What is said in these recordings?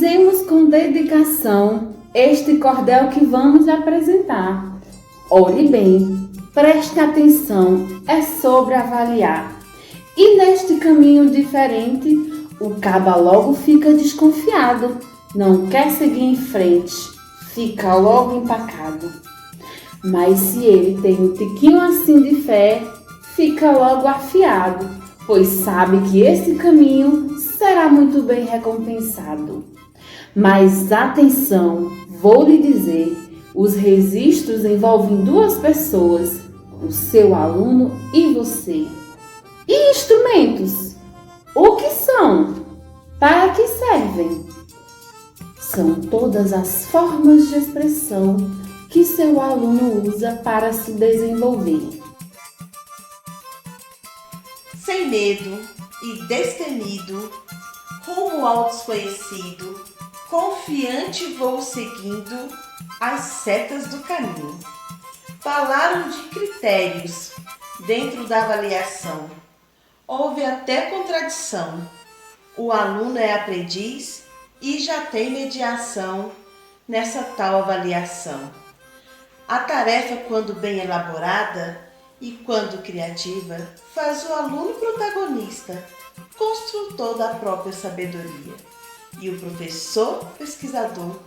Analisemos com dedicação este cordel que vamos apresentar. Olhe bem, preste atenção, é sobre avaliar. E neste caminho diferente, o caba logo fica desconfiado, não quer seguir em frente, fica logo empacado. Mas se ele tem um tiquinho assim de fé, fica logo afiado, pois sabe que esse caminho será muito bem recompensado. Mas atenção, vou lhe dizer, os registros envolvem duas pessoas, o seu aluno e você. E instrumentos? O que são? Para que servem? São todas as formas de expressão que seu aluno usa para se desenvolver. Sem medo e destemido, rumo ao desconhecido, confiante vou seguindo as setas do caminho. Falaram de critérios dentro da avaliação. Houve até contradição. O aluno é aprendiz e já tem mediação nessa tal avaliação. A tarefa, quando bem elaborada e quando criativa, faz o aluno protagonista, construtor da própria sabedoria. E o professor pesquisador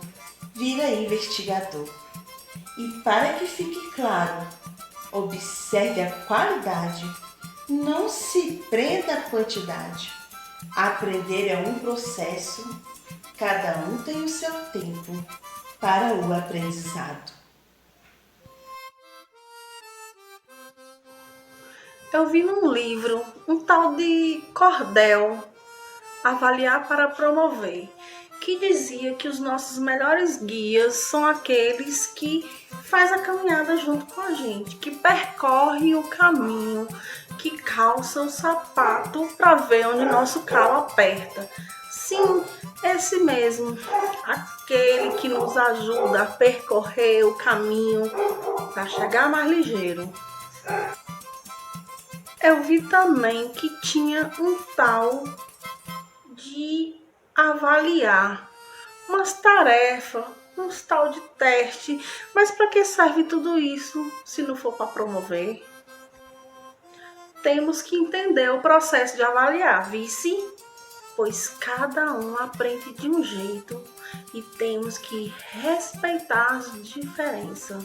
vira investigador. E para que fique claro, observe a qualidade, não se prenda à quantidade. Aprender é um processo, cada um tem o seu tempo para o aprendizado. Eu vi num livro um tal de cordel, Avaliar para Promover, que dizia que os nossos melhores guias são aqueles que faz a caminhada junto com a gente, que percorre o caminho, que calça o sapato para ver onde nosso calo aperta. Sim, esse mesmo, aquele que nos ajuda a percorrer o caminho para chegar mais ligeiro. Eu vi também que tinha um tal de avaliar umas tarefas, uns tal de teste, mas para que serve tudo isso se não for para promover? Temos que entender o processo de avaliar, vice? Pois cada um aprende de um jeito e temos que respeitar as diferenças.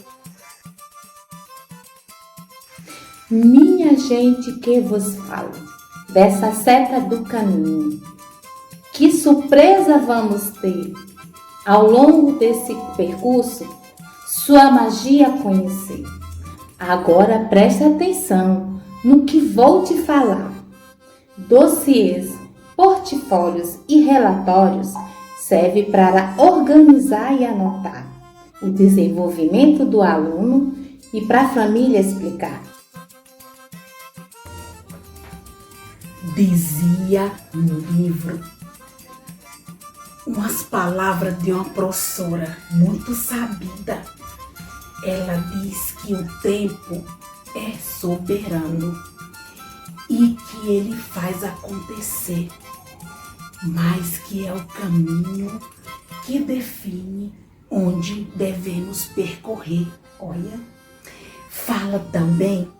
Minha gente que vos falo, dessa seta do caminho, que surpresa vamos ter ao longo desse percurso, sua magia conhecer. Agora preste atenção no que vou te falar. Dossiês, portfólios e relatórios servem para organizar e anotar o desenvolvimento do aluno e para a família explicar. Dizia no livro umas palavras de uma professora muito sabida. Ela diz que o tempo é soberano e que ele faz acontecer, mas que é o caminho que define onde devemos percorrer. Olha, fala também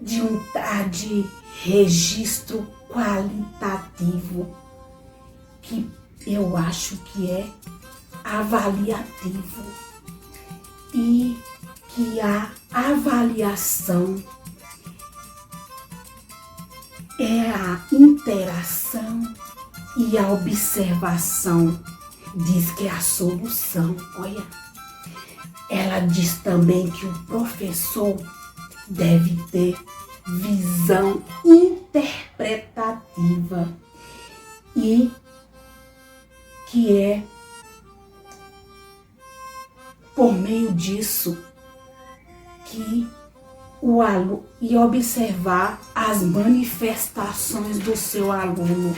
de um tal de registro qualitativo, que eu acho que é avaliativo, e que a avaliação é a interação e a observação. Diz que é a solução. Olha, ela diz também que o professor deve ter visão interpretativa e que é por meio disso que o aluno e observar as manifestações do seu aluno.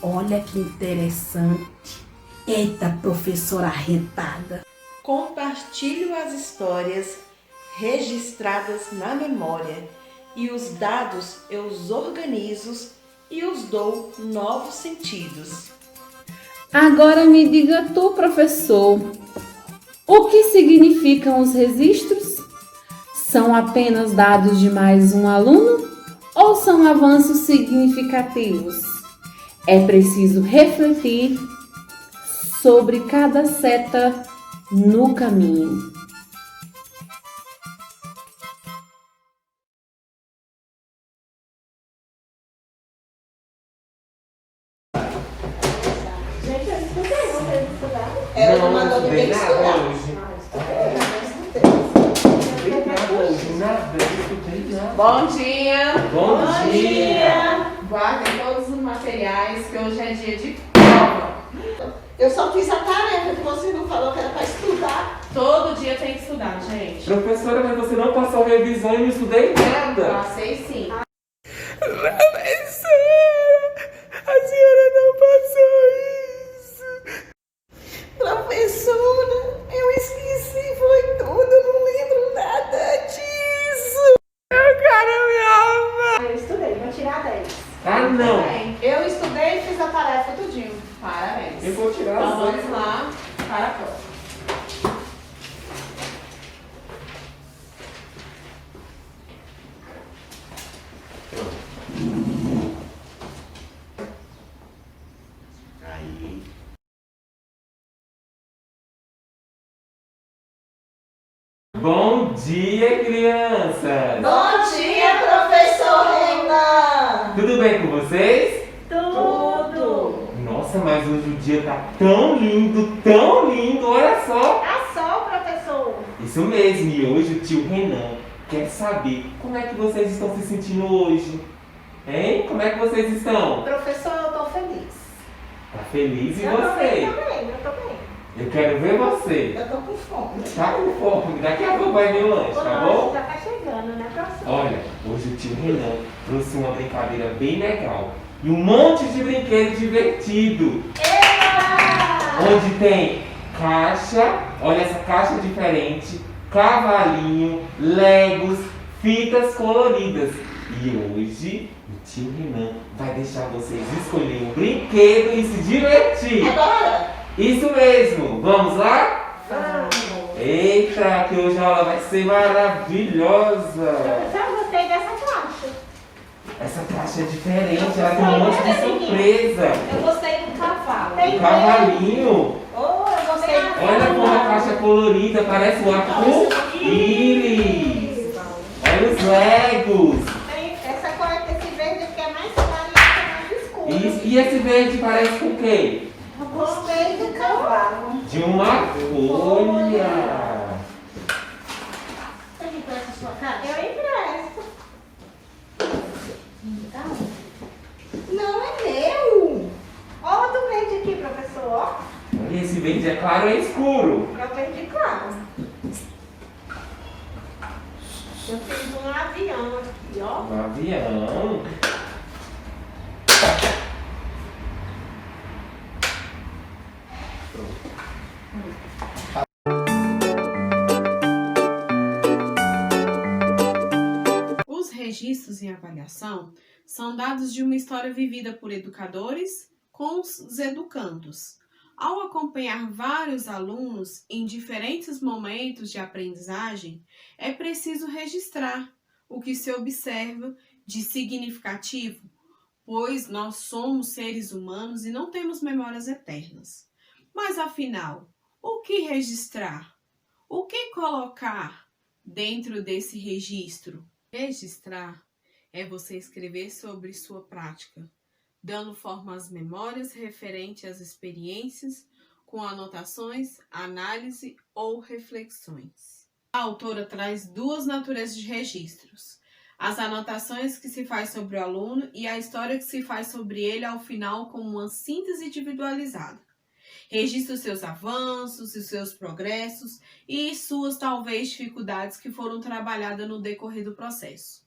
Olha que interessante. Eita, professora arretada. Compartilho as histórias registradas na memória e os dados eu os organizo e os dou novos sentidos. Agora me diga tu, professor, o que significam os registros? São apenas dados de mais um aluno ou são avanços significativos? É preciso refletir sobre cada seta no caminho. Ela mandou ninguém estudar. Bom dia! Bom dia! Guardem todos os materiais, que hoje é dia de prova. Eu só fiz a tarefa que você não falou que era para estudar. Todo dia tem que estudar, gente. Professora, mas você não passou revisão e não estudei nada. Passei sim. Professora, a senhora não passou isso. Professora, eu esqueci, foi tudo, eu não lembro nada disso. Eu quero minha alma. Eu estudei, vou tirar 10. Ah, não. Eu estudei e fiz a tarefa tudinho. Parabéns. Eu vou tirar Então as vamos lá para a prova. Aí. Bom dia, crianças! Bom dia, professor Renan. Tudo bem com vocês? Tudo! Nossa, mas hoje o dia tá tão lindo, olha só! Tá só, professor! Isso mesmo, e hoje o tio Renan quer saber como é que vocês estão se sentindo hoje. Hein? Como é que vocês estão? Professor, eu tô feliz. Tá feliz? E Eu tô bem você? também, eu tô bem. Eu quero ver você. Eu tô com fome. Tá com fome? Daqui a pouco vai vir o lanche, tá bom? Já tá chegando, né, professor? Olha, hoje o tio Renan trouxe uma brincadeira bem legal. E um monte de brinquedo divertido. Onde tem caixa, olha essa caixa diferente, cavalinho, legos, fitas coloridas. E hoje o tio Renan vai deixar vocês escolher um brinquedo e se divertir. Agora? Isso mesmo, vamos lá? Vamos! Eita, que hoje a aula vai ser maravilhosa. Professor, eu gostei dessa caixa. Essa caixa é diferente, ela tem um monte de surpresa. Eu gostei do cavalo. Tem O cavalinho. Oh, eu gostei do Olha como a caixa é colorida, parece um arco-íris. Olha os legos. Essa cor, esse verde aqui é mais claro e esse é mais escuro. E esse verde parece com o quê? Eu gostei do cavalo. De uma folha. Você me empresta a sua caixa? Eu empresto. Então, Não é meu. ó, do verde aqui, professor, ó. Olha, esse verde é claro ou é escuro? É o verde claro. Eu fiz um avião aqui, ó. Um avião. Os registros em avaliação são dados de uma história vivida por educadores com os educandos. Ao acompanhar vários alunos em diferentes momentos de aprendizagem, é preciso registrar o que se observa de significativo, pois nós somos seres humanos e não temos memórias eternas. Mas afinal, o que registrar? O que colocar dentro desse registro? Registrar é você escrever sobre sua prática, dando forma às memórias referente às experiências, com anotações, análise ou reflexões. A autora traz duas naturezas de registros: as anotações que se faz sobre o aluno e a história que se faz sobre ele ao final como uma síntese individualizada. Registra os seus avanços, os seus progressos e suas talvez dificuldades que foram trabalhadas no decorrer do processo.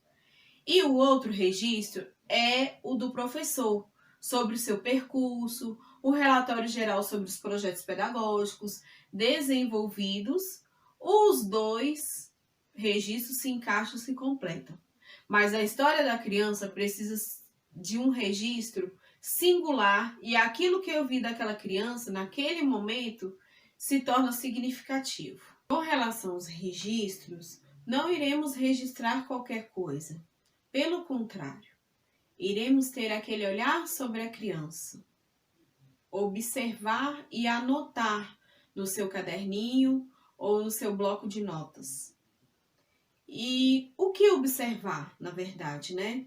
E o outro registro é o do professor, sobre o seu percurso, o relatório geral sobre os projetos pedagógicos desenvolvidos. Os dois registros se encaixam e se completam. Mas a história da criança precisa de um registro singular e aquilo que eu vi daquela criança naquele momento se torna significativo. Com relação aos registros, não iremos registrar qualquer coisa. Pelo contrário, iremos ter aquele olhar sobre a criança, observar e anotar no seu caderninho ou no seu bloco de notas. E o que observar, na verdade, né?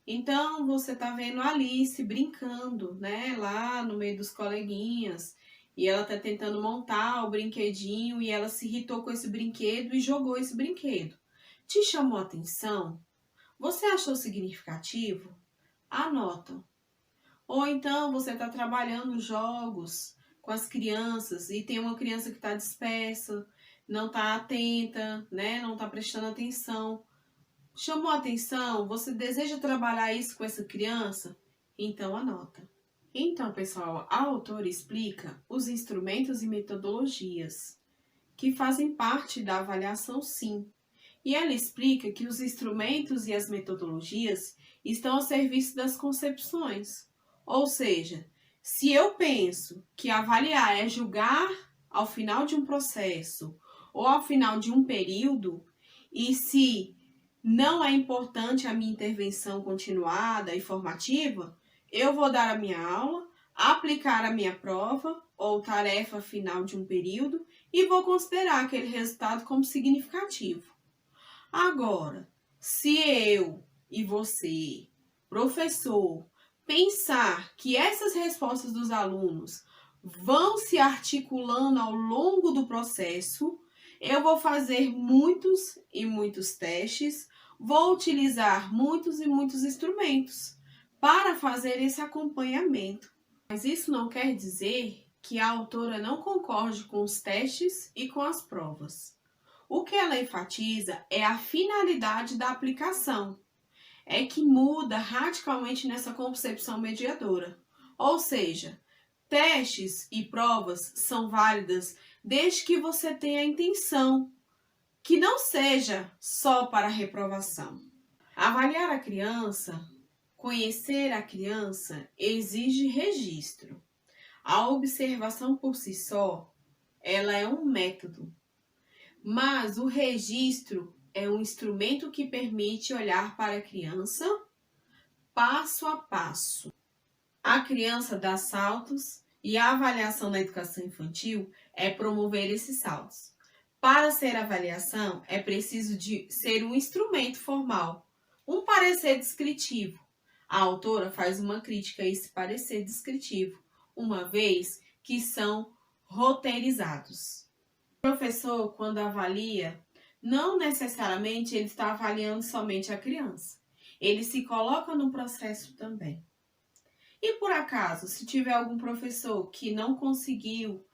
Então, você tá vendo a Alice brincando, né? Lá no meio dos coleguinhas. E ela tá tentando montar o brinquedinho e ela se irritou com esse brinquedo e jogou esse brinquedo. Te chamou a atenção? Você achou significativo? Anota. Ou então, você tá trabalhando jogos com as crianças e tem uma criança que tá dispersa, não tá atenta, né? Não tá prestando atenção. Chamou a atenção? Você deseja trabalhar isso com essa criança? Então anota. Então, pessoal, a autora explica os instrumentos e metodologias que fazem parte da avaliação, sim. E ela explica que os instrumentos e as metodologias estão ao serviço das concepções. Ou seja, se eu penso que avaliar é julgar ao final de um processo ou ao final de um período, e se não é importante a minha intervenção continuada e formativa, eu vou dar a minha aula, aplicar a minha prova ou tarefa final de um período e vou considerar aquele resultado como significativo. Agora, se eu e você, professor, pensar que essas respostas dos alunos vão se articulando ao longo do processo, eu vou fazer muitos e muitos testes, vou utilizar muitos e muitos instrumentos para fazer esse acompanhamento. Mas isso não quer dizer que a autora não concorde com os testes e com as provas. O que ela enfatiza é a finalidade da aplicação. É que muda radicalmente nessa concepção mediadora. Ou seja, testes e provas são válidas desde que você tenha a intenção, que não seja só para reprovação. Avaliar a criança, conhecer a criança, exige registro. A observação por si só, ela é um método, mas o registro é um instrumento que permite olhar para a criança passo a passo. A criança dá saltos e a avaliação na educação infantil é promover esses saltos. Para ser avaliação, é preciso de ser um instrumento formal, um parecer descritivo. A autora faz uma crítica a esse parecer descritivo, uma vez que são roteirizados. O professor, quando avalia, não necessariamente ele está avaliando somente a criança. Ele se coloca no processo também. E por acaso, se tiver algum professor que não conseguiu,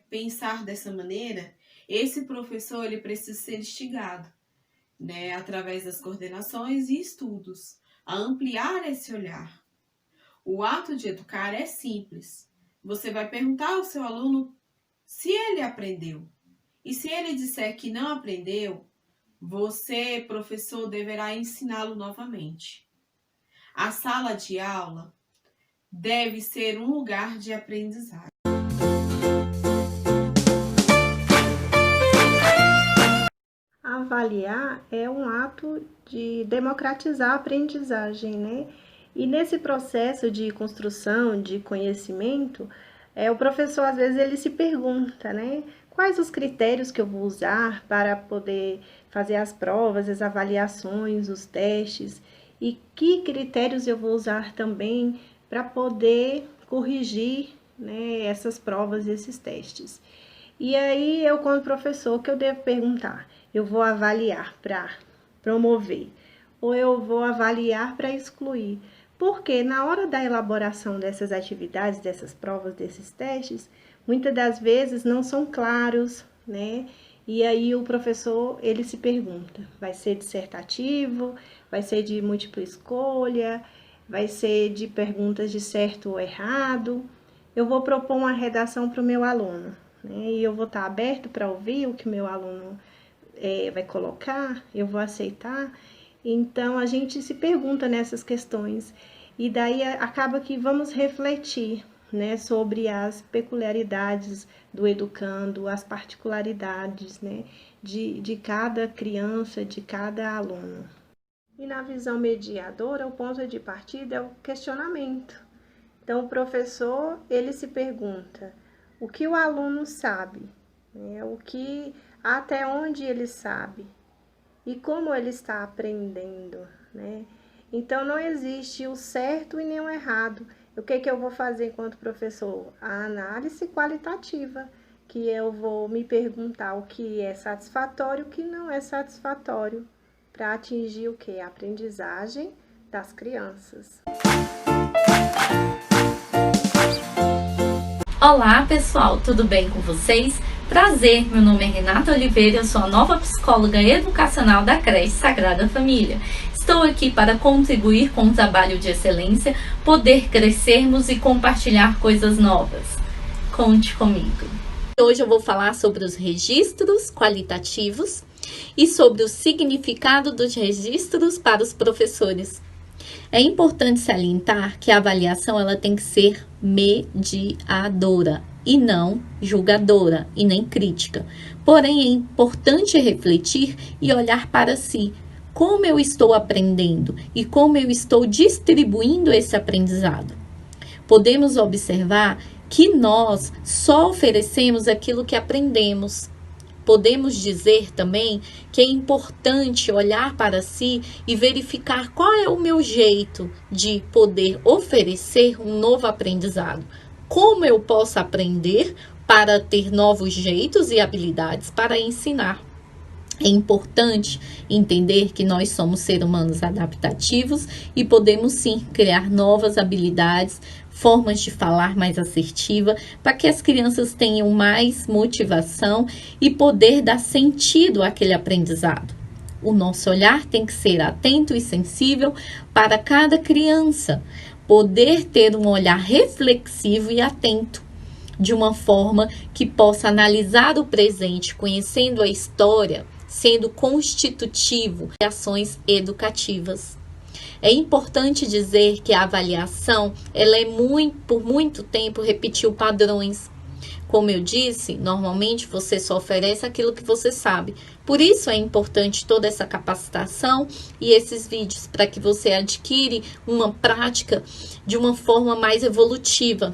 pensar dessa maneira, esse professor ele precisa ser instigado, através das coordenações e estudos, a ampliar esse olhar. O ato de educar é simples. Você vai perguntar ao seu aluno se ele aprendeu. E se ele disser que não aprendeu, você, professor, deverá ensiná-lo novamente. A sala de aula deve ser um lugar de aprendizagem. Avaliar é um ato de democratizar a aprendizagem, né? E nesse processo de construção de conhecimento, o professor às vezes ele se pergunta, quais os critérios que eu vou usar para poder fazer as provas, as avaliações, os testes, e que critérios eu vou usar também para poder corrigir, essas provas e esses testes. E aí eu, como professor, que eu devo perguntar? Eu vou avaliar para promover ou eu vou avaliar para excluir? Porque na hora da elaboração dessas atividades, dessas provas, desses testes, muitas das vezes não são claros, E aí o professor, ele se pergunta, vai ser dissertativo, vai ser de múltipla escolha, vai ser de perguntas de certo ou errado? Eu vou propor uma redação para o meu aluno, e eu vou estar aberto para ouvir o que o meu aluno vai colocar, eu vou aceitar. Então, a gente se pergunta nessas questões. E daí acaba que vamos refletir, né, sobre as peculiaridades do educando, as particularidades, né, de cada criança, de cada aluno. E na visão mediadora, o ponto de partida é o questionamento. Então, o professor, ele se pergunta o que o aluno sabe, né, até onde ele sabe e como ele está aprendendo, né? Então, não existe o certo e nem o errado. O que eu vou fazer enquanto professor? A análise qualitativa, que eu vou me perguntar o que é satisfatório e o que não é satisfatório, para atingir o quê? A aprendizagem das crianças. Olá pessoal, tudo bem com vocês? Prazer, meu nome é Renata Oliveira, eu sou a nova psicóloga educacional da Creche Sagrada Família. Estou aqui para contribuir com um trabalho de excelência, poder crescermos e compartilhar coisas novas. Conte comigo. Hoje eu vou falar sobre os registros qualitativos e sobre o significado dos registros para os professores. É importante salientar que a avaliação ela tem que ser mediadora e não julgadora e nem crítica. Porém, é importante refletir e olhar para si. Como eu estou aprendendo e como eu estou distribuindo esse aprendizado. Podemos observar que nós só oferecemos aquilo que aprendemos. Podemos dizer também que é importante olhar para si e verificar qual é o meu jeito de poder oferecer um novo aprendizado. Como eu posso aprender para ter novos jeitos e habilidades para ensinar. É importante entender que nós somos seres humanos adaptativos e podemos sim criar novas habilidades, formas de falar mais assertiva, para que as crianças tenham mais motivação e poder dar sentido àquele aprendizado. O nosso olhar tem que ser atento e sensível para cada criança, poder ter um olhar reflexivo e atento, de uma forma que possa analisar o presente, conhecendo a história, sendo constitutivo de ações educativas. É importante dizer que a avaliação, ela é por muito tempo repetiu padrões. Como eu disse, normalmente você só oferece aquilo que você sabe. Por isso é importante toda essa capacitação e esses vídeos para que você adquire uma prática de uma forma mais evolutiva.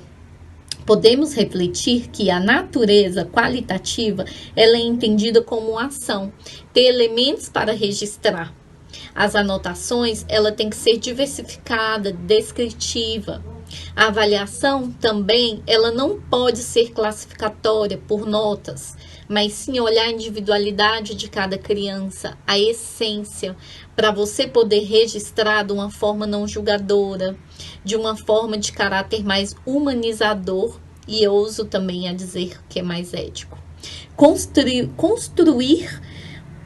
Podemos refletir que a natureza qualitativa ela é entendida como ação, ter elementos para registrar. As anotações ela tem que ser diversificada, descritiva. A avaliação também ela não pode ser classificatória por notas, mas sim olhar a individualidade de cada criança, a essência, para você poder registrar de uma forma não julgadora, de uma forma de caráter mais humanizador e eu uso também a dizer que é mais ético. Construir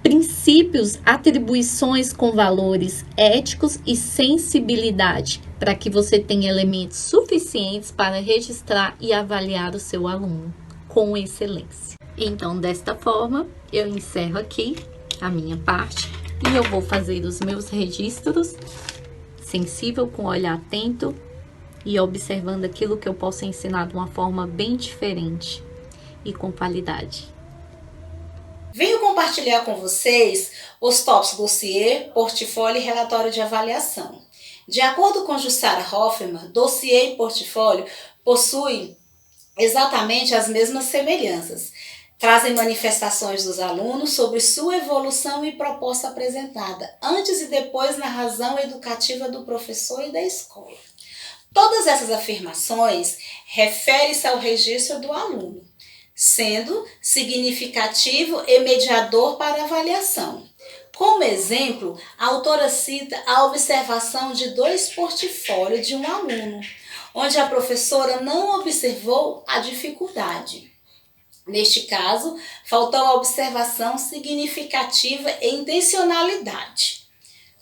princípios, atribuições com valores éticos e sensibilidade, para que você tenha elementos suficientes para registrar e avaliar o seu aluno com excelência. Então, desta forma, eu encerro aqui a minha parte e eu vou fazer os meus registros sensível, com olhar atento e observando aquilo que eu posso ensinar de uma forma bem diferente e com qualidade. Venho compartilhar com vocês os tópicos dossiê, portfólio e relatório de avaliação. De acordo com Jussara Hoffman, dossiê e portfólio possuem exatamente as mesmas semelhanças. Trazem manifestações dos alunos sobre sua evolução e proposta apresentada, antes e depois na razão educativa do professor e da escola. Todas essas afirmações referem-se ao registro do aluno, sendo significativo e mediador para avaliação. Como exemplo, a autora cita a observação de 2 portfólios de um aluno, onde a professora não observou a dificuldade. Neste caso, faltou a observação significativa e intencionalidade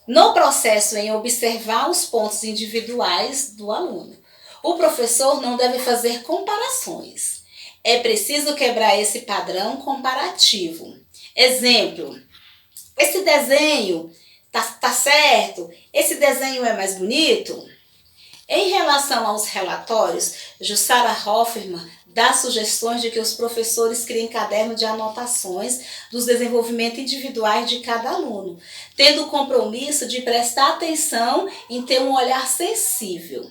no processo em observar os pontos individuais do aluno. O professor não deve fazer comparações. É preciso quebrar esse padrão comparativo. Exemplo, esse desenho tá certo? Esse desenho é mais bonito? Em relação aos relatórios, Jussara Hoffman dá sugestões de que os professores criem caderno de anotações dos desenvolvimentos individuais de cada aluno, tendo o compromisso de prestar atenção em ter um olhar sensível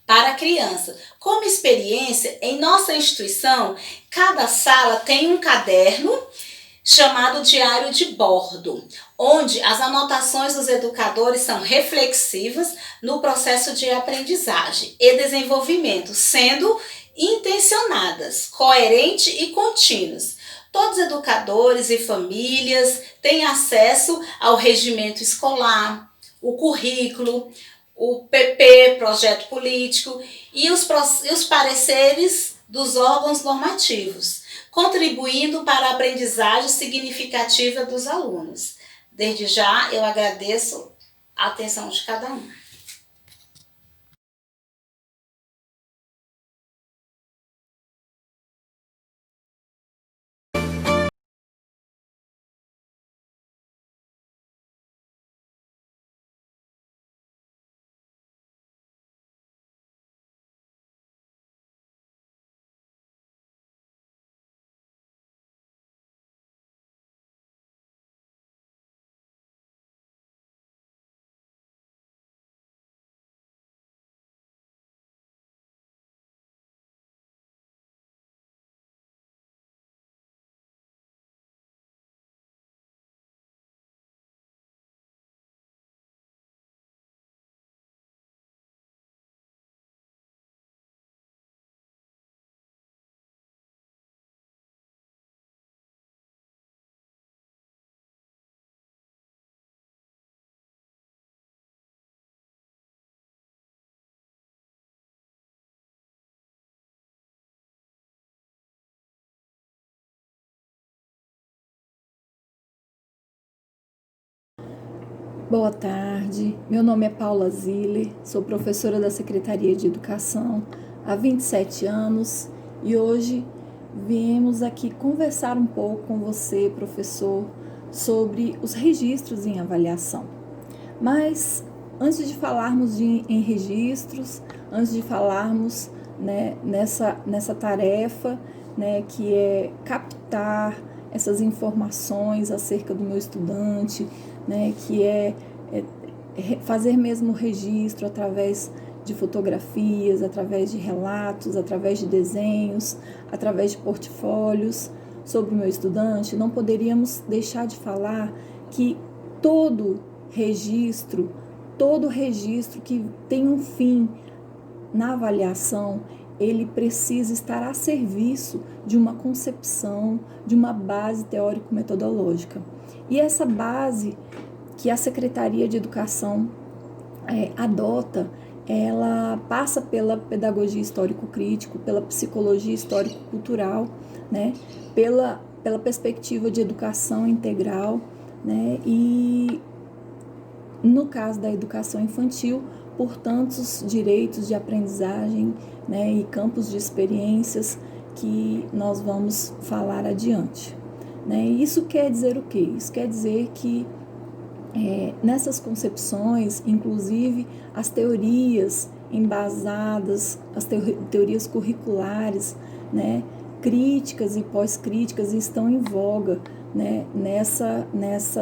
para a criança. Como experiência, em nossa instituição, cada sala tem um caderno chamado Diário de Bordo, onde as anotações dos educadores são reflexivas no processo de aprendizagem e desenvolvimento, sendo intencionadas, coerentes e contínuas. Todos os educadores e famílias têm acesso ao regimento escolar, o currículo, o PP, projeto político, e os pareceres dos órgãos normativos, contribuindo para a aprendizagem significativa dos alunos. Desde já, eu agradeço a atenção de cada um. Boa tarde, meu nome é Paula Ziller, sou professora da Secretaria de Educação há 27 anos e hoje viemos aqui conversar um pouco com você, professor, sobre os registros em avaliação. Mas antes de falarmos em registros, antes de falarmos, né, nessa tarefa, né, que é captar essas informações acerca do meu estudante, né, que é fazer mesmo o registro através de fotografias, através de relatos, através de desenhos, através de portfólios sobre o meu estudante, não poderíamos deixar de falar que todo registro que tem um fim na avaliação, ele precisa estar a serviço de uma concepção, de uma base teórico-metodológica. E essa base que a Secretaria de Educação adota, ela passa pela pedagogia histórico-crítico, pela psicologia histórico-cultural, né, pela perspectiva de educação integral, né, e no caso da educação infantil, por tantos direitos de aprendizagem, né, e campos de experiências que nós vamos falar adiante. Né? Isso quer dizer o quê? Isso quer dizer que nessas concepções, inclusive as teorias embasadas, as teorias curriculares, né, críticas e pós-críticas estão em voga, né,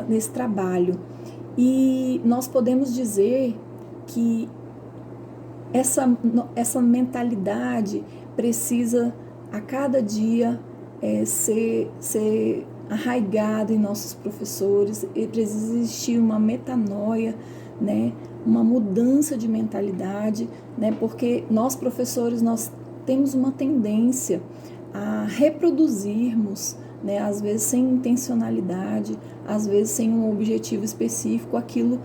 nesse trabalho. E nós podemos dizer que essa mentalidade precisa a cada dia ser arraigada em nossos professores, e precisa existir uma metanoia, né, uma mudança de mentalidade, né, porque nós professores nós temos uma tendência a reproduzirmos, né, às vezes sem intencionalidade, às vezes sem um objetivo específico, aquilo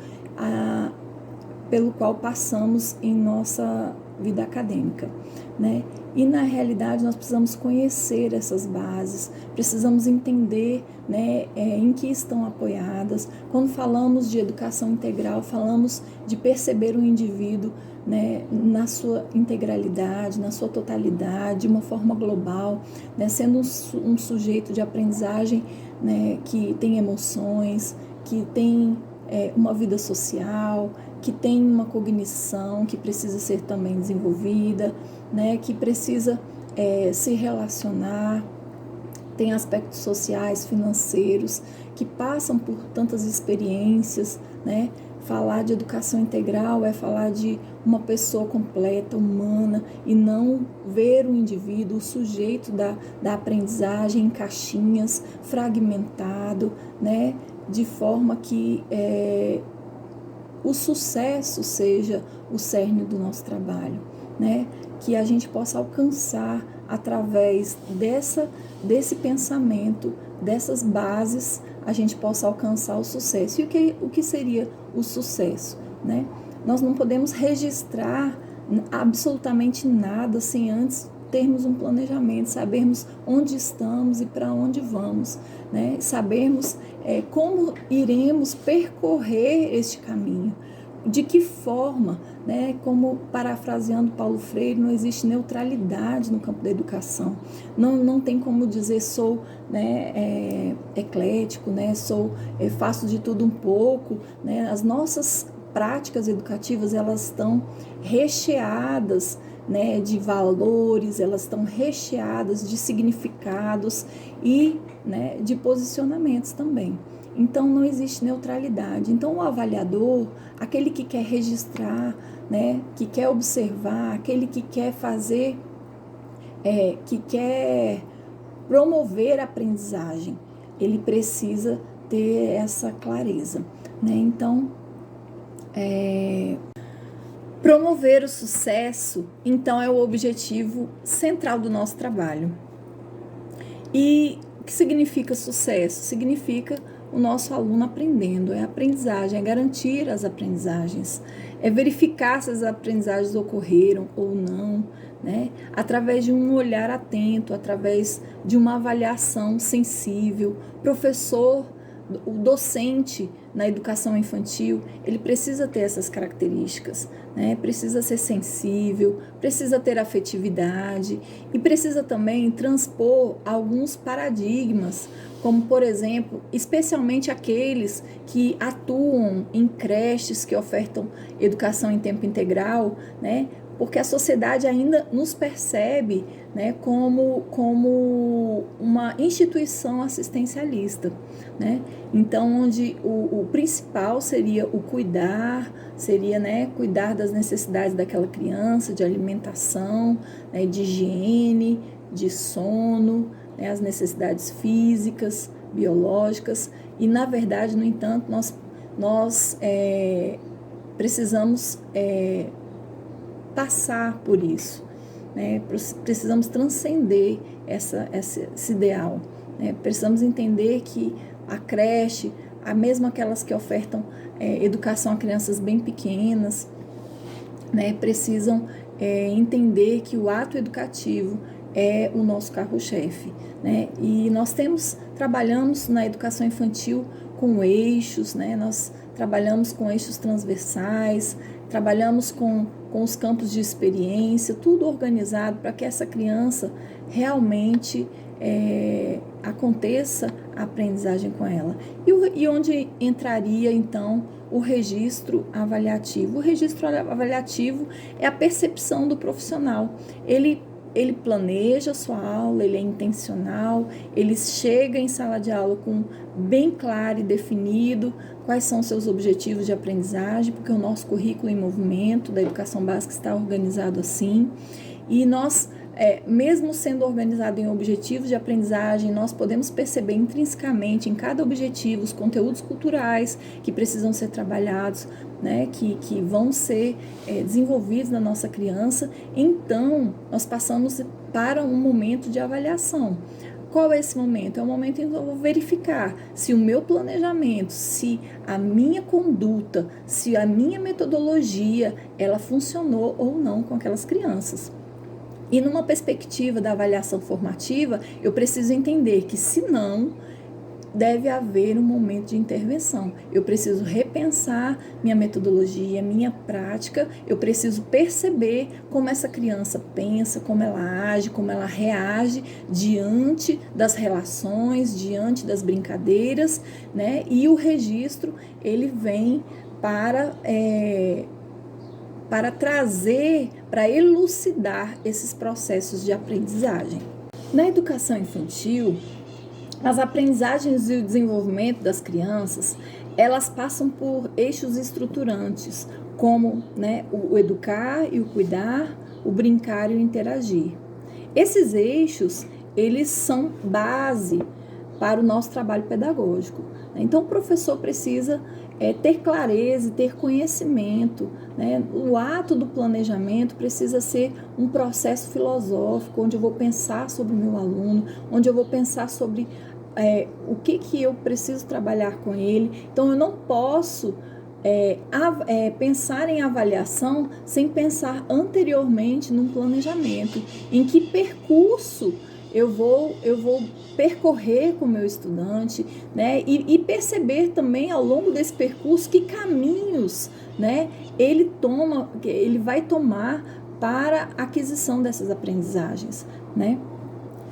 pelo qual passamos em nossa vida acadêmica, né? E na realidade nós precisamos conhecer essas bases, precisamos entender, né, em que estão apoiadas. Quando falamos de educação integral, falamos de perceber o indivíduo, né, na sua integralidade, na sua totalidade, de uma forma global, né, sendo um sujeito de aprendizagem, né, que tem emoções, que tem uma vida social, que tem uma cognição que precisa ser também desenvolvida, né, que precisa se relacionar, tem aspectos sociais, financeiros, que passam por tantas experiências, né? Falar de educação integral é falar de uma pessoa completa, humana, e não ver o indivíduo, o sujeito da aprendizagem em caixinhas, fragmentado, né? De forma que o sucesso seja o cerne do nosso trabalho, né? Que a gente possa alcançar através desse pensamento, dessas bases, a gente possa alcançar o sucesso. E o que seria o sucesso, né? Nós não podemos registrar absolutamente nada sem antes termos um planejamento, sabermos onde estamos e para onde vamos, né? Sabermos como iremos percorrer este caminho, de que forma, né? Como parafraseando Paulo Freire, não existe neutralidade no campo da educação. Não tem como dizer sou, né, eclético, né? Faço de tudo um pouco, né? As nossas práticas educativas, elas estão recheadas, né, de valores, elas estão recheadas de significados e, né, de posicionamentos também. Então, não existe neutralidade. Então, o avaliador, aquele que quer registrar, né, que quer observar, aquele que quer fazer, que quer promover a aprendizagem, ele precisa ter essa clareza, né? Então, promover o sucesso, então, é o objetivo central do nosso trabalho. E o que significa sucesso? Significa o nosso aluno aprendendo, é aprendizagem, é garantir as aprendizagens, é verificar se as aprendizagens ocorreram ou não, né? Através de um olhar atento, através de uma avaliação sensível. Professor, o docente na educação infantil, ele precisa ter essas características, né? Precisa ser sensível, precisa ter afetividade e precisa também transpor alguns paradigmas, como, por exemplo, especialmente aqueles que atuam em creches que ofertam educação em tempo integral, né? Porque a sociedade ainda nos percebe, né, como uma instituição assistencialista, né? Então, onde o principal seria o cuidar, seria, né, cuidar das necessidades daquela criança, de alimentação, né, de higiene, de sono, né, as necessidades físicas, biológicas, e, na verdade, no entanto, nós precisamos passar por isso, né? Precisamos transcender esse ideal, né? Precisamos entender que a creche, mesmo aquelas que ofertam educação a crianças bem pequenas, né, precisam entender que o ato educativo é o nosso carro-chefe, né? E nós trabalhamos na educação infantil com eixos, né? Nós trabalhamos com eixos transversais, trabalhamos com os campos de experiência, tudo organizado para que essa criança realmente aconteça a aprendizagem com ela. E onde entraria, então, o registro avaliativo? O registro avaliativo é a percepção do profissional. Ele planeja a sua aula, ele é intencional, ele chega em sala de aula com bem claro e definido quais são seus objetivos de aprendizagem, porque o nosso currículo em movimento da educação básica está organizado assim, e nós, mesmo sendo organizado em objetivos de aprendizagem, nós podemos perceber intrinsecamente em cada objetivo os conteúdos culturais que precisam ser trabalhados, né, que vão ser desenvolvidos na nossa criança. Então, nós passamos para um momento de avaliação. Qual é esse momento? É o momento em que eu vou verificar se o meu planejamento, se a minha conduta, se a minha metodologia, ela funcionou ou não com aquelas crianças. E numa perspectiva da avaliação formativa, eu preciso entender que, se não, deve haver um momento de intervenção. Eu preciso repensar minha metodologia, minha prática, eu preciso perceber como essa criança pensa, como ela age, como ela reage diante das relações, diante das brincadeiras, né? E o registro, ele vem para trazer, para elucidar esses processos de aprendizagem. Na educação infantil, as aprendizagens e o desenvolvimento das crianças, elas passam por eixos estruturantes, como, né, o educar e o cuidar, o brincar e o interagir. Esses eixos, eles são base para o nosso trabalho pedagógico. Então, o professor precisa ter clareza e ter conhecimento, né? O ato do planejamento precisa ser um processo filosófico, onde eu vou pensar sobre o meu aluno, onde eu vou pensar sobre o que eu preciso trabalhar com ele. Então, eu não posso pensar em avaliação sem pensar anteriormente num planejamento, em que percurso eu vou percorrer com o meu estudante, né? E perceber também ao longo desse percurso que caminhos, né, ele vai tomar para a aquisição dessas aprendizagens, né?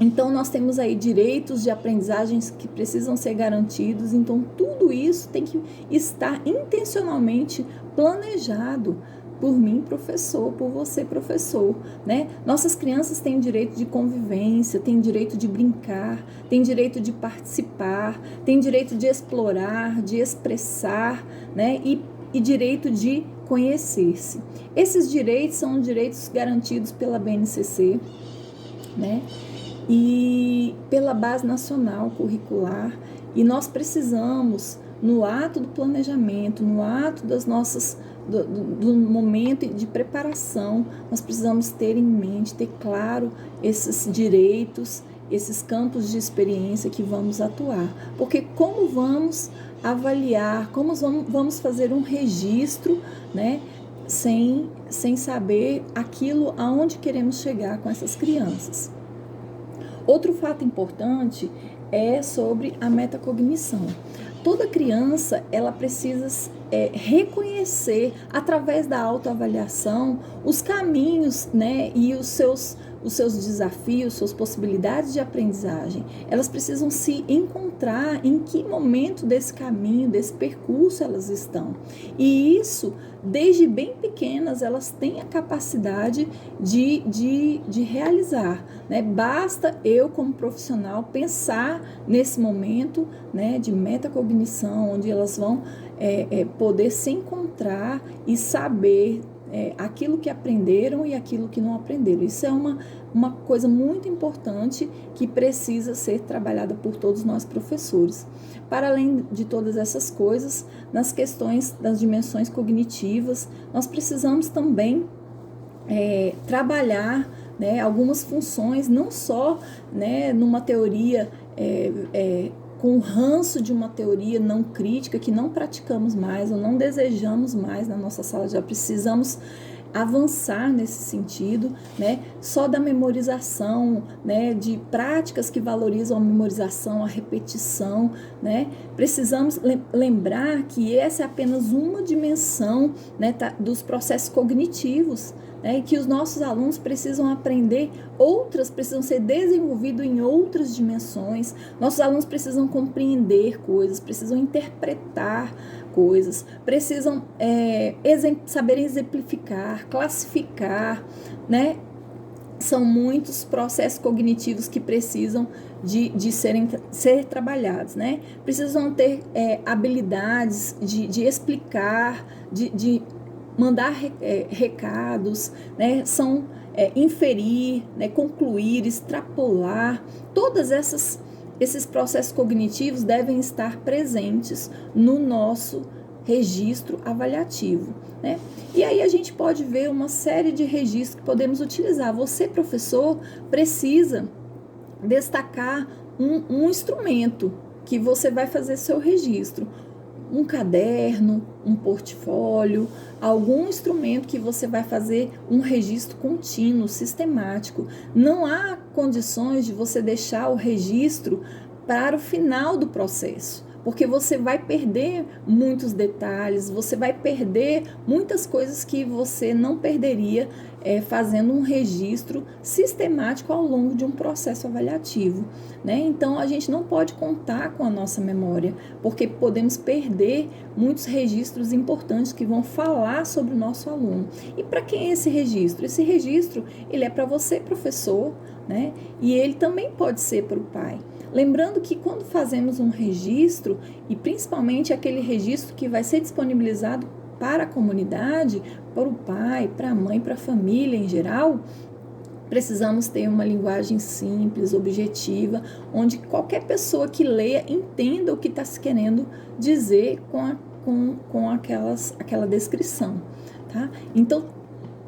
Então, nós temos aí direitos de aprendizagens que precisam ser garantidos. Então, tudo isso tem que estar intencionalmente planejado por mim, professor, por você, professor, né? Nossas crianças têm direito de convivência, têm direito de brincar, têm direito de participar, têm direito de explorar, de expressar, né? E direito de conhecer-se. Esses direitos são direitos garantidos pela BNCC, né? E pela Base Nacional Curricular, e nós precisamos, no ato do planejamento, no ato das nossas do momento de preparação, nós precisamos ter em mente, ter claro esses direitos, esses campos de experiência que vamos atuar, porque como vamos avaliar, como vamos fazer um registro, né, sem saber aquilo aonde queremos chegar com essas crianças. Outro fato importante é sobre a metacognição. Toda criança, ela precisa reconhecer, através da autoavaliação, os caminhos, né, e os seus desafios, suas possibilidades de aprendizagem. Elas precisam se encontrar em que momento desse caminho, desse percurso elas estão. E isso, desde bem pequenas, elas têm a capacidade de realizar, né? Basta eu, como profissional, pensar nesse momento, né, de metacognição, onde elas vão poder se encontrar e saber aquilo que aprenderam e aquilo que não aprenderam. Isso é uma coisa muito importante que precisa ser trabalhada por todos nós professores. Para além de todas essas coisas, nas questões das dimensões cognitivas, nós precisamos também trabalhar, né, algumas funções, não só, né, numa teoria com o ranço de uma teoria não crítica que não praticamos mais ou não desejamos mais na nossa sala de aula. Precisamos avançar nesse sentido, né? Só da memorização, né? De práticas que valorizam a memorização, a repetição, né? Precisamos lembrar que essa é apenas uma dimensão, né, dos processos cognitivos, né? E que os nossos alunos precisam aprender outras, precisam ser desenvolvidos em outras dimensões. Nossos alunos precisam compreender coisas, precisam interpretar coisas, precisam saber exemplificar, classificar, né? São muitos processos cognitivos que precisam de ser trabalhados, né? Precisam ter habilidades de explicar, de mandar recados, né? São inferir, né? Concluir, extrapolar, todas esses processos cognitivos devem estar presentes no nosso registro avaliativo, né? E aí a gente pode ver uma série de registros que podemos utilizar. Você, professor, precisa destacar um instrumento que você vai fazer seu registro. Um caderno, um portfólio, algum instrumento que você vai fazer um registro contínuo, sistemático. Não há condições de você deixar o registro para o final do processo, porque você vai perder muitos detalhes, você vai perder muitas coisas que você não perderia fazendo um registro sistemático ao longo de um processo avaliativo, né? Então, a gente não pode contar com a nossa memória, porque podemos perder muitos registros importantes que vão falar sobre o nosso aluno. E para quem é esse registro? Esse registro, ele é para você, professor, né? E ele também pode ser para o pai. Lembrando que quando fazemos um registro, e principalmente aquele registro que vai ser disponibilizado para a comunidade, para o pai, para a mãe, para a família em geral, precisamos ter uma linguagem simples, objetiva, onde qualquer pessoa que leia entenda o que está se querendo dizer com aquela descrição, tá? Então,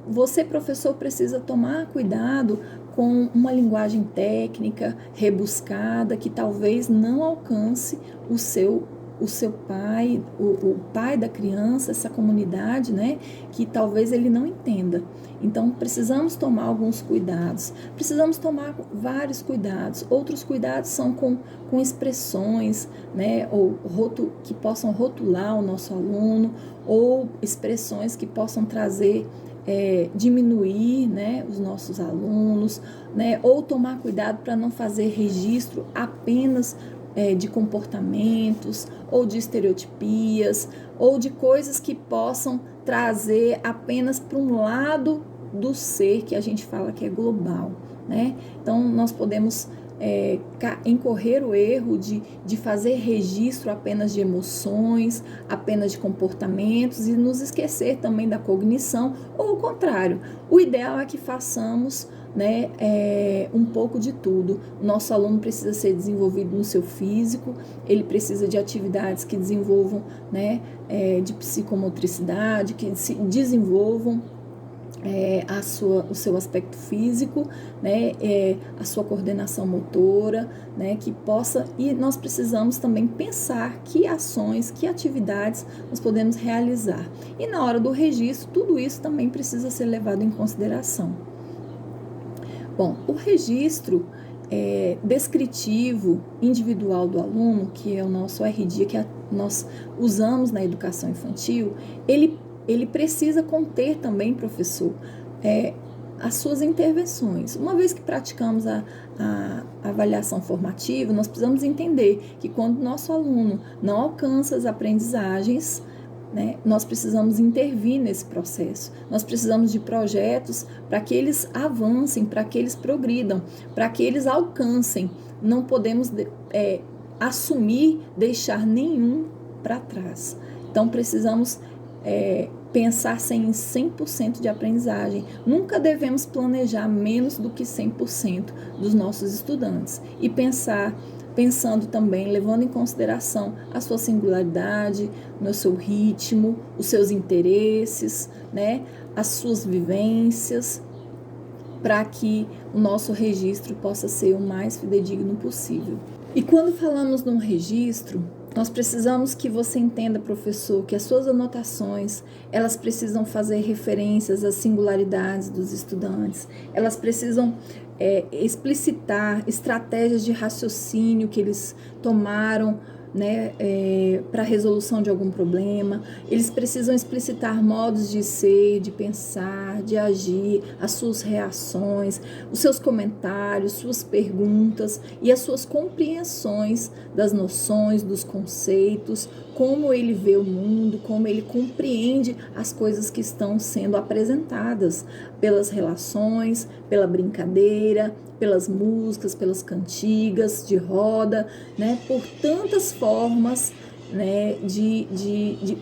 você, professor, precisa tomar cuidado com uma linguagem técnica, rebuscada, que talvez não alcance o seu pai, o pai da criança, essa comunidade, né, que talvez ele não entenda. Então, precisamos tomar alguns cuidados, precisamos tomar vários cuidados. Outros cuidados são com expressões, né, ou que possam rotular o nosso aluno, ou expressões que possam trazer diminuir, né, os nossos alunos, né, ou tomar cuidado para não fazer registro apenas de comportamentos, ou de estereotipias, ou de coisas que possam trazer apenas para um lado do ser que a gente fala que é global, né? Então, nós podemos incorrer o erro de fazer registro apenas de emoções, apenas de comportamentos, e nos esquecer também da cognição, ou o contrário. O ideal é que façamos, né, um pouco de tudo. O nosso aluno precisa ser desenvolvido no seu físico, ele precisa de atividades que desenvolvam, né, de psicomotricidade, que se desenvolvam o seu aspecto físico, né, a sua coordenação motora, né, que possa, e nós precisamos também pensar que ações, que atividades nós podemos realizar. E na hora do registro, tudo isso também precisa ser levado em consideração. Bom, o registro descritivo individual do aluno, que é o nosso RD, que nós usamos na educação infantil, ele precisa conter também, professor, as suas intervenções. Uma vez que praticamos a avaliação formativa, nós precisamos entender que quando o nosso aluno não alcança as aprendizagens, né, nós precisamos intervir nesse processo. Nós precisamos de projetos para que eles avancem, para que eles progridam, para que eles alcancem. Não podemos assumir, deixar nenhum para trás. Então, precisamos pensar em 100% de aprendizagem. Nunca devemos planejar menos do que 100% dos nossos estudantes. E pensando também, levando em consideração a sua singularidade, o seu ritmo, os seus interesses, né, as suas vivências, para que o nosso registro possa ser o mais fidedigno possível. E quando falamos num registro, nós precisamos que você entenda, professor, que as suas anotações, elas precisam fazer referências às singularidades dos estudantes, elas precisam explicitar estratégias de raciocínio que eles tomaram, né, para a resolução de algum problema. Eles precisam explicitar modos de ser, de pensar, de agir, as suas reações, os seus comentários, suas perguntas e as suas compreensões das noções, dos conceitos, como ele vê o mundo, como ele compreende as coisas que estão sendo apresentadas pelas relações, pela brincadeira, pelas músicas, pelas cantigas de roda, né, por tantas formas, né, de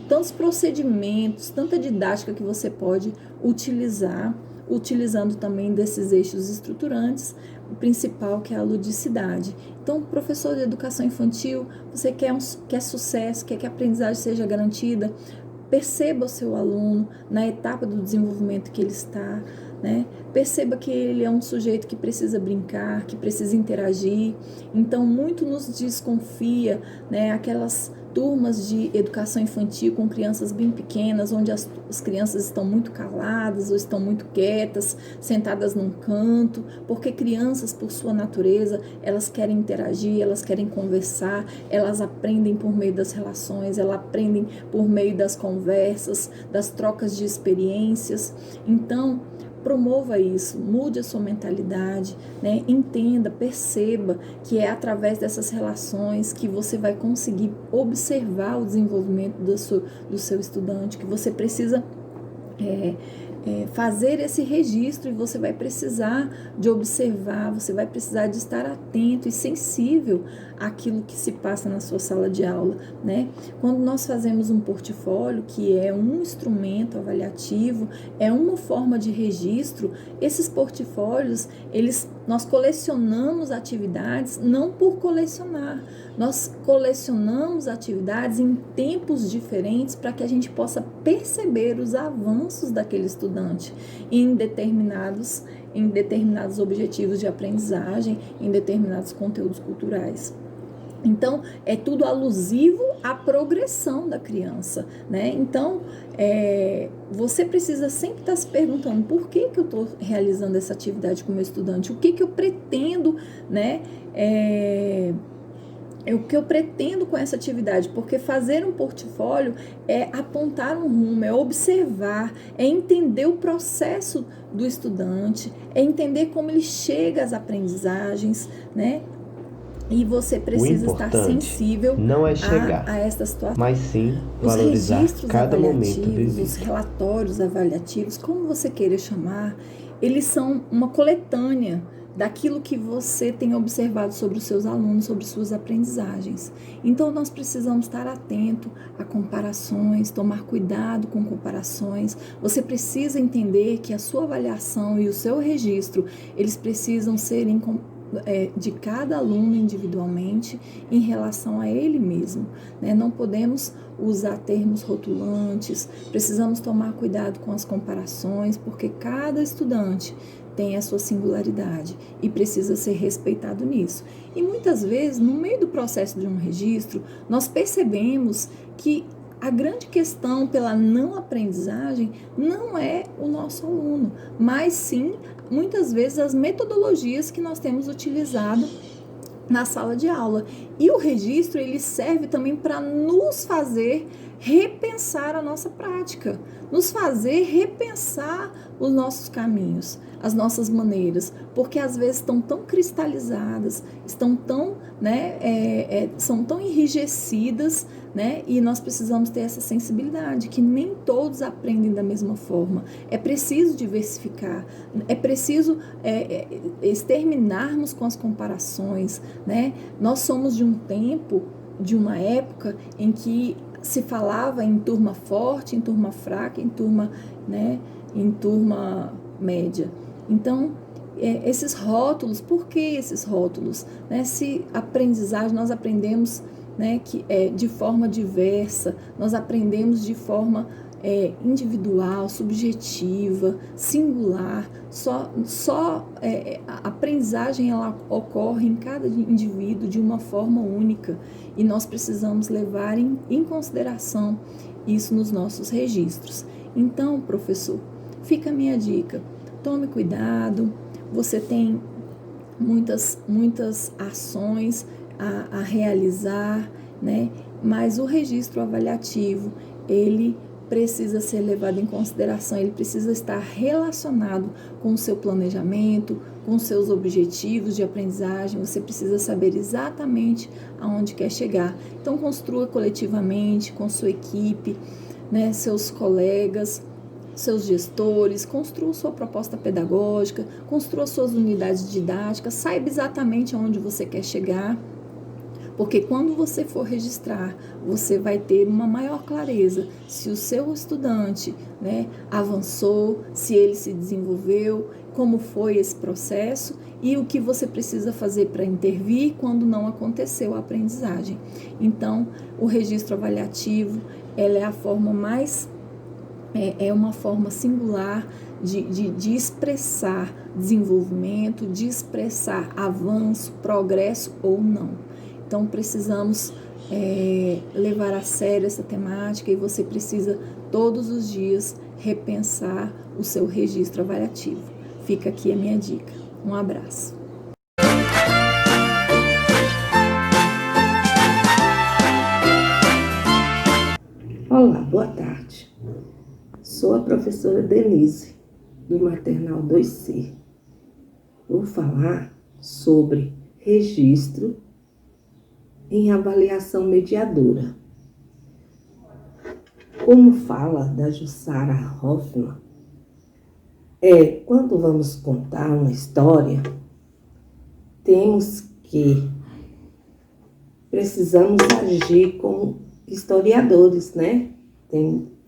tantos procedimentos, tanta didática que você pode utilizar, utilizando também desses eixos estruturantes, o principal que é a ludicidade. Então, professor de educação infantil, você quer sucesso, quer que a aprendizagem seja garantida, perceba o seu aluno na etapa do desenvolvimento que ele está, né? Perceba que ele é um sujeito que precisa brincar, que precisa interagir. Então, muito nos desconfia, né, aquelas turmas de educação infantil com crianças bem pequenas, onde as crianças estão muito caladas ou estão muito quietas, sentadas num canto, porque crianças, por sua natureza, elas querem interagir, elas querem conversar, elas aprendem por meio das relações, elas aprendem por meio das conversas, das trocas de experiências. Então, promova isso, mude a sua mentalidade, né? Entenda, perceba que é através dessas relações que você vai conseguir observar o desenvolvimento do seu estudante, que você precisa fazer esse registro, e você vai precisar de observar, você vai precisar de estar atento e sensível àquilo que se passa na sua sala de aula, né? Quando nós fazemos um portfólio, que é um instrumento avaliativo, é uma forma de registro, esses portfólios, nós colecionamos atividades não por colecionar, nós colecionamos atividades em tempos diferentes para que a gente possa perceber os avanços daquele estudante em determinados objetivos de aprendizagem, em determinados conteúdos culturais. Então, é tudo alusivo à progressão da criança, né? Então, você precisa sempre estar se perguntando por que eu estou realizando essa atividade com o meu estudante, o que eu pretendo, né? O que eu pretendo com essa atividade, porque fazer um portfólio é apontar um rumo, é observar, é entender o processo do estudante, é entender como ele chega às aprendizagens, né? E você precisa estar sensível não é chegar, a esta situação. Mas sim valorizar cada momento desse. Os relatórios avaliativos, como você queira chamar, eles são uma coletânea daquilo que você tem observado sobre os seus alunos, sobre suas aprendizagens. Então, nós precisamos estar atento a comparações, tomar cuidado com comparações. Você precisa entender que a sua avaliação e o seu registro, eles precisam ser de cada aluno individualmente em relação a ele mesmo, né? Não podemos usar termos rotulantes, precisamos tomar cuidado com as comparações, porque cada estudante tem a sua singularidade e precisa ser respeitado nisso. E muitas vezes, no meio do processo de um registro, nós percebemos que a grande questão pela não aprendizagem não é o nosso aluno, mas sim, muitas vezes, as metodologias que nós temos utilizado na sala de aula. E o registro, ele serve também para nos fazer repensar a nossa prática, nos fazer repensar os nossos caminhos, as nossas maneiras, porque às vezes estão tão cristalizadas, estão tão, são tão enrijecidas, né? E nós precisamos ter essa sensibilidade, que nem todos aprendem da mesma forma. É preciso diversificar, é preciso exterminarmos com as comparações, né? Nós somos de um tempo, de uma época em que se falava em turma forte, em turma fraca, em turma média. Então, esses rótulos, por que esses rótulos? Né? Se aprendizagem, nós aprendemos, né, de forma diversa, nós aprendemos de forma individual, subjetiva, singular, a aprendizagem ela ocorre em cada indivíduo de uma forma única, e nós precisamos levar em consideração isso nos nossos registros. Então, professor, fica a minha dica, tome cuidado, você tem muitas ações a realizar, né? Mas o registro avaliativo, ele precisa ser levado em consideração, ele precisa estar relacionado com o seu planejamento, com os seus objetivos de aprendizagem. Você precisa saber exatamente aonde quer chegar. Então, construa coletivamente, com sua equipe, né, seus colegas, seus gestores, construa sua proposta pedagógica, construa suas unidades didáticas, saiba exatamente aonde você quer chegar, porque quando você for registrar, você vai ter uma maior clareza se o seu estudante, né, avançou, se ele se desenvolveu, como foi esse processo e o que você precisa fazer para intervir quando não aconteceu a aprendizagem. Então, o registro avaliativo, ela é a forma mais é uma forma singular de expressar desenvolvimento, de expressar avanço, progresso ou não. Então, precisamos levar a sério essa temática e você precisa, todos os dias, repensar o seu registro avaliativo. Fica aqui a minha dica. Um abraço. Olá, boa tarde. Sou a professora Denise, do Maternal 2C. Vou falar sobre registro em avaliação mediadora. Como fala da Jussara Hoffmann, quando vamos contar uma história, precisamos agir como historiadores, né?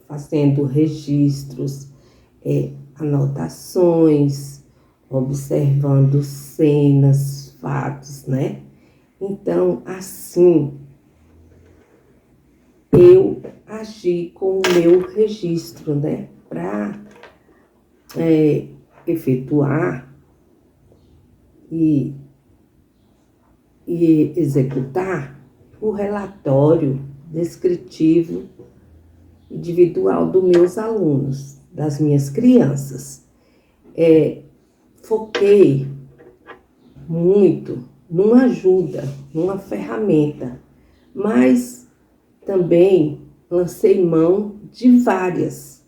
Fazendo registros, anotações, observando cenas, fatos, né? Então, assim, eu agi com o meu registro, né? Para efetuar e executar o relatório descritivo individual dos meus alunos, das minhas crianças. Foquei muito numa ajuda, numa ferramenta, mas também lancei mão de vários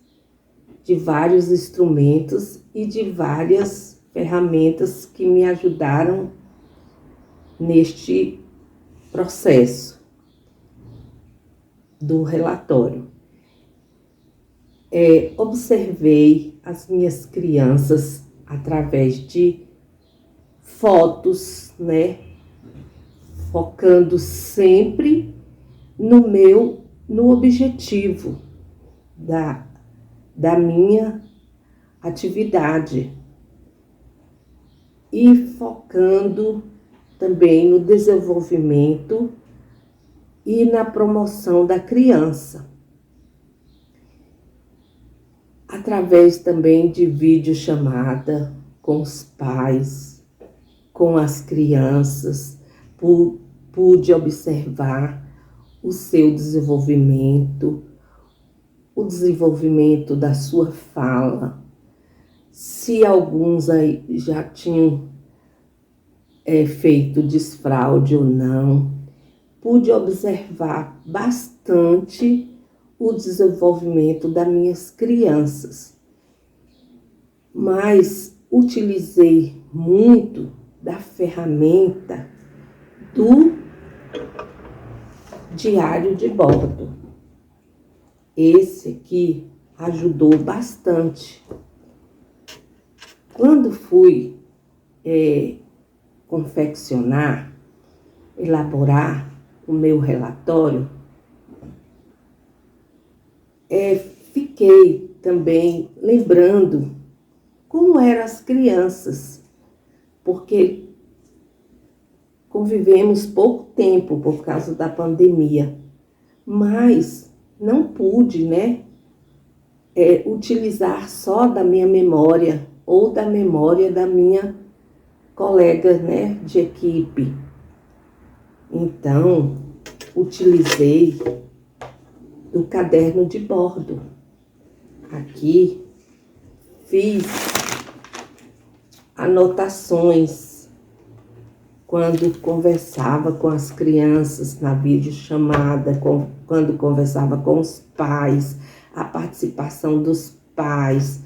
instrumentos e de várias ferramentas que me ajudaram neste processo do relatório. Observei as minhas crianças através de fotos, né? Focando sempre no objetivo da minha atividade e focando também no desenvolvimento e na promoção da criança. Através também de videochamada com os pais, com as crianças, pude observar o seu desenvolvimento, o desenvolvimento da sua fala, se alguns aí já tinham feito desfraude ou não. Pude observar bastante o desenvolvimento das minhas crianças, mas utilizei muito da ferramenta do diário de bordo. Esse aqui ajudou bastante. Quando fui elaborar o meu relatório, fiquei também lembrando como eram as crianças, porque convivemos pouco tempo por causa da pandemia, mas não pude, né, utilizar só da minha memória ou da memória da minha colega, né, de equipe. Então, utilizei do caderno de bordo. Aqui fiz anotações quando conversava com as crianças na videochamada, quando conversava com os pais, a participação dos pais,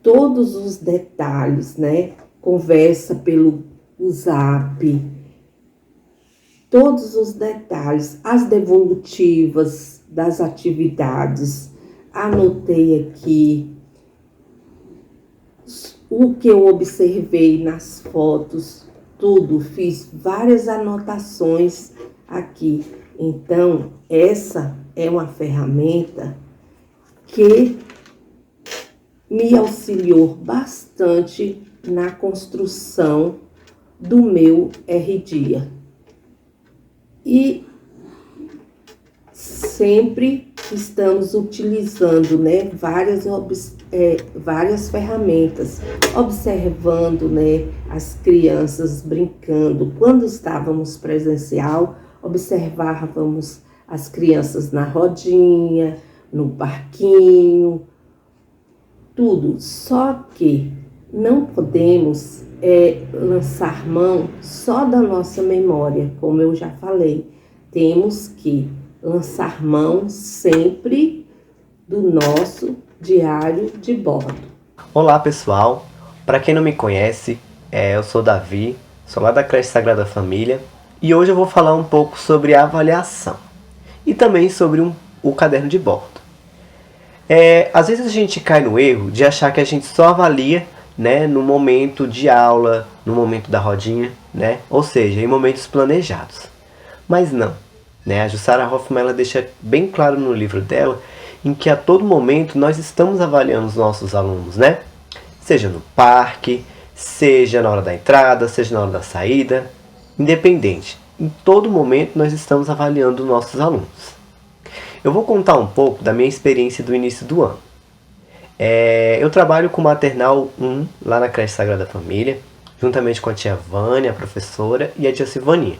todos os detalhes, né? Conversa pelo WhatsApp, todos os detalhes, as devolutivas das atividades, anotei aqui o que eu observei nas fotos, tudo, fiz várias anotações aqui. Então, essa é uma ferramenta que me auxiliou bastante na construção do meu RDIA. E sempre estamos utilizando, né, várias ferramentas, observando, né, as crianças brincando. Quando estávamos presencial, observávamos as crianças na rodinha, no parquinho, tudo. Só que não podemos lançar mão só da nossa memória, como eu já falei. Temos que lançar mão sempre do nosso diário de bordo. Olá pessoal, para quem não me conhece, eu sou Davi, sou lá da Creche Sagrada Família e hoje eu vou falar um pouco sobre a avaliação e também sobre o caderno de bordo. Às vezes a gente cai no erro de achar que a gente só avalia, né, no momento de aula, no momento da rodinha, né, ou seja, em momentos planejados. Mas não, né, a Jussara Hoffmann ela deixa bem claro no livro dela em que a todo momento nós estamos avaliando os nossos alunos, né? Seja no parque, seja na hora da entrada, seja na hora da saída, independente. Em todo momento nós estamos avaliando os nossos alunos. Eu vou contar um pouco da minha experiência do início do ano. Eu trabalho com Maternal 1 lá na Creche Sagrada Família, juntamente com a tia Vânia, a professora, e a tia Silvaninha.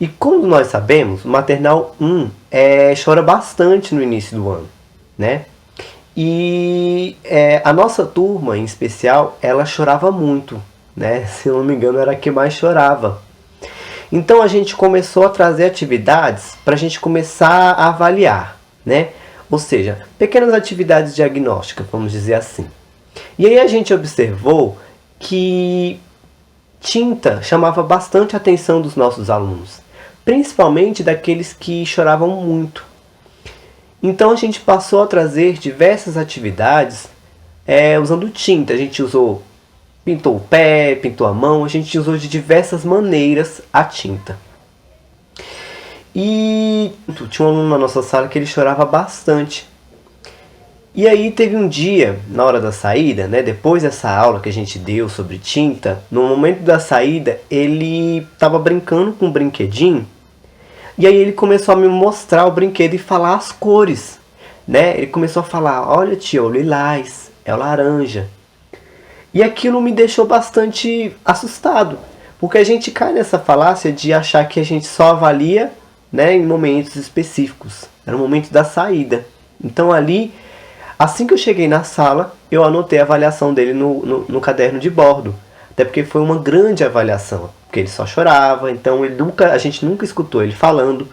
E como nós sabemos, o Maternal 1 chora bastante no início do ano, né? E a nossa turma, em especial, ela chorava muito, né? Se eu não me engano, era a que mais chorava. Então a gente começou a trazer atividades para a gente começar a avaliar, né? Ou seja, pequenas atividades diagnósticas, vamos dizer assim. E aí a gente observou que tinta chamava bastante a atenção dos nossos alunos, principalmente daqueles que choravam muito. Então a gente passou a trazer diversas atividades usando tinta. A gente pintou o pé, pintou a mão, a gente usou de diversas maneiras a tinta. E tinha um aluno na nossa sala que ele chorava bastante. E aí teve um dia, na hora da saída, né, depois dessa aula que a gente deu sobre tinta, no momento da saída ele estava brincando com um brinquedinho. E aí ele começou a me mostrar o brinquedo e falar as cores, né? Ele começou a falar, olha tia, o lilás, é o laranja. E aquilo me deixou bastante assustado, porque a gente cai nessa falácia de achar que a gente só avalia, né, em momentos específicos. Era o momento da saída. Então ali, assim que eu cheguei na sala, eu anotei a avaliação dele no caderno de bordo. Até porque foi uma grande avaliação, porque ele só chorava, então a gente nunca escutou ele falando.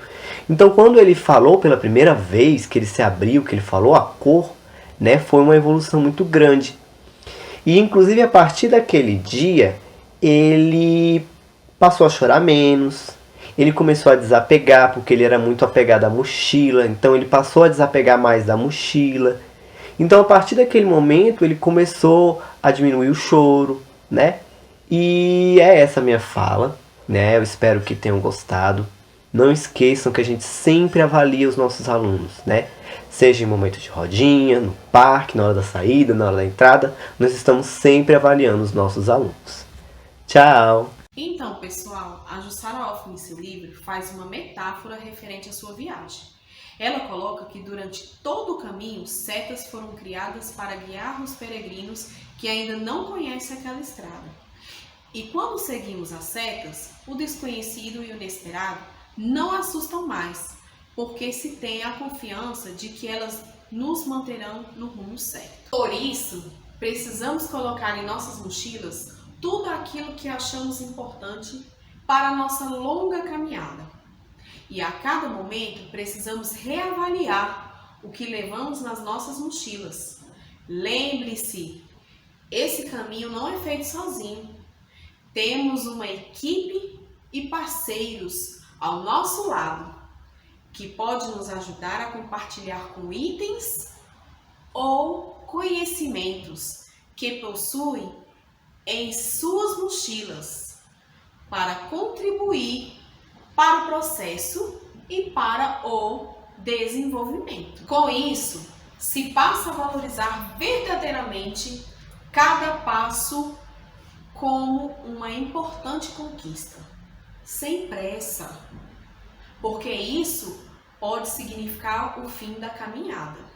Então quando ele falou pela primeira vez, que ele se abriu, que ele falou a cor, né, foi uma evolução muito grande. E inclusive a partir daquele dia, ele passou a chorar menos, ele começou a desapegar, porque ele era muito apegado à mochila, então ele passou a desapegar mais da mochila. Então a partir daquele momento ele começou a diminuir o choro, né? E é essa a minha fala, né? Eu espero que tenham gostado. Não esqueçam que a gente sempre avalia os nossos alunos, né? Seja em momento de rodinha, no parque, na hora da saída, na hora da entrada, nós estamos sempre avaliando os nossos alunos. Tchau! Então, pessoal, a Jussara Hoffmann, em seu livro, faz uma metáfora referente à sua viagem. Ela coloca que durante todo o caminho, setas foram criadas para guiar os peregrinos que ainda não conhecem aquela estrada. E quando seguimos as setas, o desconhecido e o inesperado não assustam mais, porque se tem a confiança de que elas nos manterão no rumo certo. Por isso, precisamos colocar em nossas mochilas tudo aquilo que achamos importante para a nossa longa caminhada. E a cada momento precisamos reavaliar o que levamos nas nossas mochilas. Lembre-se, esse caminho não é feito sozinho. Temos uma equipe e parceiros ao nosso lado que pode nos ajudar a compartilhar com itens ou conhecimentos que possuem em suas mochilas para contribuir para o processo e para o desenvolvimento. Com isso, se passa a valorizar verdadeiramente cada passo como uma importante conquista, sem pressa, porque isso pode significar o fim da caminhada.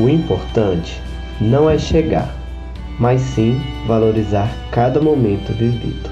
O importante não é chegar, mas sim valorizar cada momento vivido.